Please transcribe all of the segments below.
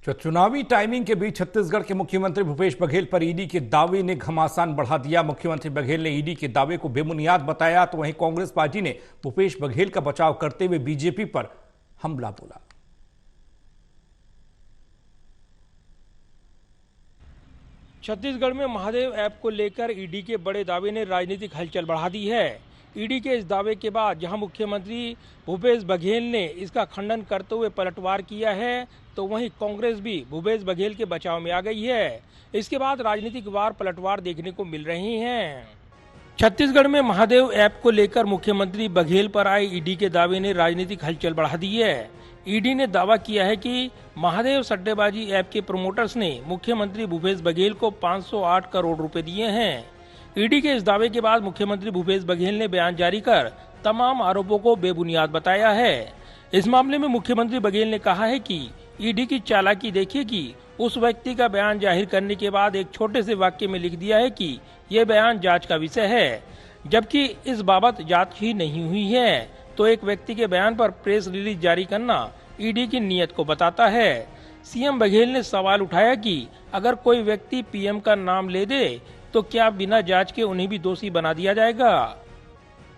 जो चुनावी टाइमिंग के बीच छत्तीसगढ़ के मुख्यमंत्री भूपेश बघेल पर ईडी के दावे ने घमासान बढ़ा दिया। मुख्यमंत्री बघेल ने ईडी के दावे को बेबुनियाद बताया, तो वहीं कांग्रेस पार्टी ने भूपेश बघेल का बचाव करते हुए बीजेपी पर हमला बोला। छत्तीसगढ़ में महादेव ऐप को लेकर ईडी के बड़े दावे ने राजनीतिक हलचल बढ़ा दी है। ईडी के इस दावे के बाद जहां मुख्यमंत्री भूपेश बघेल ने इसका खंडन करते हुए पलटवार किया है, तो वहीं कांग्रेस भी भूपेश बघेल के बचाव में आ गई है। इसके बाद राजनीतिक वार पलटवार देखने को मिल रही हैं। छत्तीसगढ़ में महादेव ऐप को लेकर मुख्यमंत्री बघेल पर आए ईडी के दावे ने राजनीतिक हलचल बढ़ा दी है। ईडी ने दावा किया है कि महादेव सट्टेबाजी ऐप के प्रमोटर्स ने मुख्यमंत्री भूपेश बघेल को 508 करोड़ रुपए दिए हैं। ईडी के इस दावे के बाद मुख्यमंत्री भूपेश बघेल ने बयान जारी कर तमाम आरोपों को बेबुनियाद बताया है। इस मामले में मुख्यमंत्री बघेल ने कहा है कि ईडी की चालाकी देखिए कि उस व्यक्ति का बयान जाहिर करने के बाद एक छोटे से वाक्य में लिख दिया है कि यह बयान जांच का विषय है, जबकि इस बाबत जांच ही नहीं हुई है। तो एक व्यक्ति के बयान पर प्रेस रिलीज जारी करना ईडी की नीयत को बताता है। सीएम बघेल ने सवाल उठाया कि अगर कोई व्यक्ति पीएम का नाम ले दे तो क्या बिना जांच के उन्हें भी दोषी बना दिया जाएगा?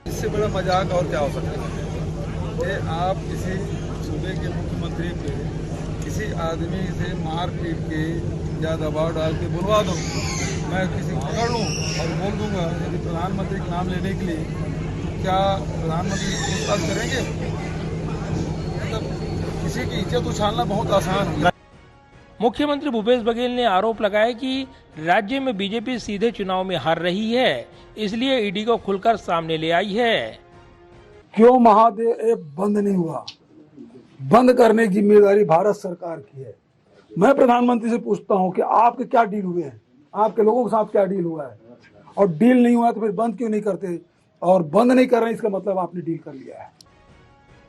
इससे बड़ा मजाक और क्या हो सकता है कि आप किसी सूबे के मुख्यमंत्री पे किसी आदमी से मार पीट के या दबाव डाल के बुलवा दो। मैं किसी पकड़ लूँ और बोल दूंगा यदि प्रधानमंत्री का नाम लेने के लिए क्या प्रधानमंत्री पूछताछ करेंगे? मतलब किसी की इज्जत उछालना बहुत आसान है। मुख्यमंत्री भूपेश बघेल ने आरोप लगाया कि राज्य में बीजेपी सीधे चुनाव में हार रही है, इसलिए ईडी को खुलकर सामने ले आई है। क्यों महादेव ऐप बंद नहीं हुआ? बंद करने की जिम्मेदारी भारत सरकार की है। मैं प्रधानमंत्री से पूछता हूं कि आपके क्या डील हुए हैं, आपके लोगों के साथ क्या डील हुआ है, और डील नहीं हुआ तो फिर बंद क्यों नहीं करते? और बंद नहीं कर रहे इसका मतलब आपने डील कर लिया है।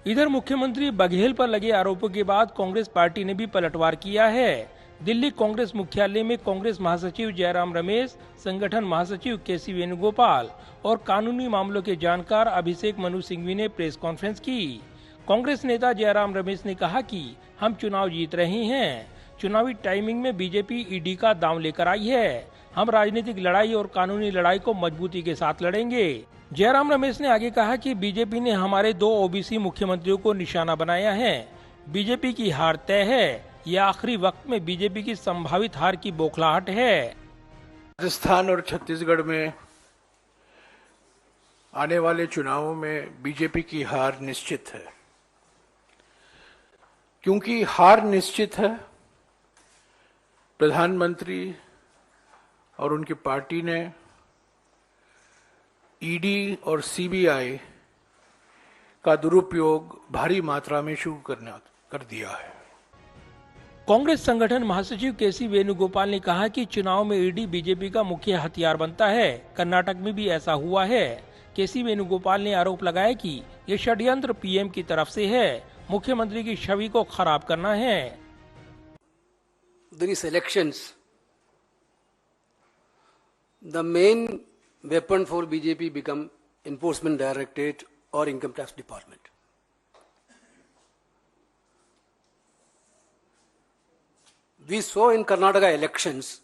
इधर मुख्यमंत्री बघेल पर लगे आरोपों के बाद कांग्रेस पार्टी ने भी पलटवार किया है। दिल्ली कांग्रेस मुख्यालय में कांग्रेस महासचिव जयराम रमेश, संगठन महासचिव केसी वेणुगोपाल और कानूनी मामलों के जानकार अभिषेक मनु सिंघवी ने प्रेस कॉन्फ्रेंस की। कांग्रेस नेता जयराम रमेश ने कहा कि हम चुनाव जीत रहे हैं। चुनावी टाइमिंग में बीजेपी ईडी का दांव लेकर आई है। हम राजनीतिक लड़ाई और कानूनी लड़ाई को मजबूती के साथ लड़ेंगे। जयराम रमेश ने आगे कहा कि बीजेपी ने हमारे 2 ओबीसी मुख्यमंत्रियों को निशाना बनाया है। बीजेपी की हार तय है। यह आखिरी वक्त में बीजेपी की संभावित हार की बौखलाहट है। राजस्थान और छत्तीसगढ़ में आने वाले चुनावों में बीजेपी की हार निश्चित है। क्योंकि हार निश्चित है, प्रधानमंत्री और उनकी पार्टी ने ईडी और सीबीआई का दुरुपयोग भारी मात्रा में शुरू कर दिया है। कांग्रेस संगठन महासचिव केसी वेणुगोपाल ने कहा कि चुनाव में ईडी बीजेपी का मुख्य हथियार बनता है। कर्नाटक में भी ऐसा हुआ है। केसी वेणुगोपाल ने आरोप लगाया कि ये षड्यंत्र पीएम की तरफ से है, मुख्यमंत्री की छवि को खराब करना है। These elections, the main weapon for BJP become Enforcement Directorate or Income Tax Department. We saw in Karnataka elections,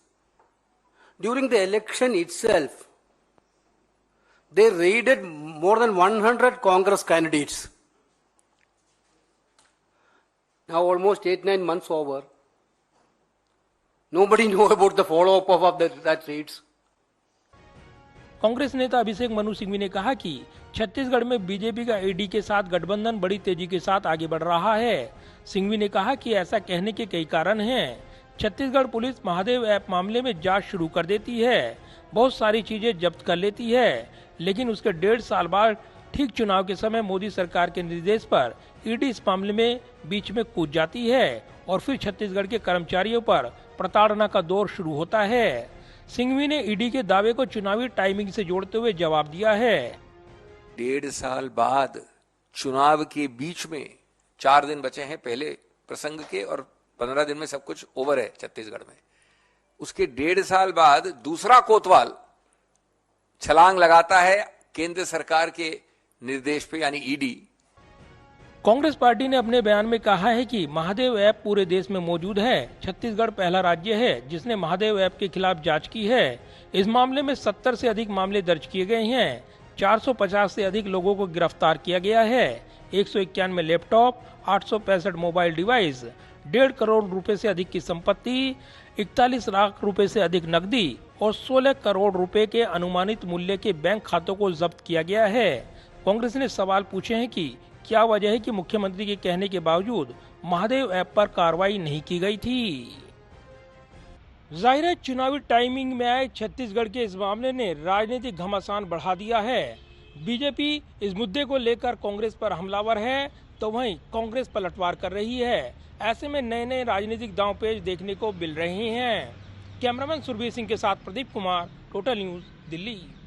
during the election itself, they raided more than 100 Congress candidates. Now almost 8-9 months over, nobody know about the follow-up of that raids. Congress नेता अभिषेक मनु सिंघवी ने कहा कि छत्तीसगढ़ में BJP का ED के साथ गठबंधन बड़ी तेजी के साथ आगे बढ़ रहा है। सिंघवी ने कहा कि ऐसा कहने के कई कारण हैं। छत्तीसगढ़ पुलिस महादेव ऐप मामले में जांच शुरू कर देती है, बहुत सारी चीजें जब्त कर लेती है, लेकिन उसके 1.5 साल बाद ठीक चुनाव के समय मोदी सरकार के निर्देश पर ईडी इस मामले में बीच में कूद जाती है और फिर छत्तीसगढ़ के कर्मचारियों पर प्रताड़ना का दौर शुरू होता है। सिंघवी ने ईडी के दावे को चुनावी टाइमिंग से जोड़ते हुए जवाब दिया है। 1.5 साल बाद चुनाव के बीच में 4 दिन बचे हैं पहले प्रसंग के और 15 दिन में सब कुछ ओवर है छत्तीसगढ़ में। उसके 1.5 साल बाद दूसरा कोतवाल छलांग लगाता है केंद्र सरकार के निर्देश पे, यानी ईडी, कांग्रेस पार्टी ने अपने बयान में कहा है कि महादेव ऐप पूरे देश में मौजूद है। छत्तीसगढ़ पहला राज्य है जिसने महादेव ऐप के खिलाफ जांच की है। इस मामले में 70 से अधिक मामले दर्ज किए गए हैं। 450 से अधिक लोगों को गिरफ्तार किया गया है। 191 लैपटॉप, 865 मोबाइल डिवाइस, 1.5 करोड़ रुपए से अधिक की संपत्ति, 41 लाख रुपए से अधिक नकदी और 16 करोड़ रुपए के अनुमानित मूल्य के बैंक खातों को जब्त किया गया है। कांग्रेस ने सवाल पूछे हैं कि क्या वजह है कि मुख्यमंत्री के कहने के बावजूद महादेव ऐप पर कार्रवाई नहीं की गई थी। जाहिर है चुनावी टाइमिंग में आए छत्तीसगढ़ के इस मामले ने राजनीतिक घमासान बढ़ा दिया है। बीजेपी इस मुद्दे को लेकर कांग्रेस पर हमलावर है तो वहीं कांग्रेस पलटवार कर रही है। ऐसे में नए नए राजनीतिक दांवपेच देखने को मिल रहे हैं। कैमरामैन सुरभीर सिंह के साथ प्रदीप कुमार, टोटल न्यूज, दिल्ली।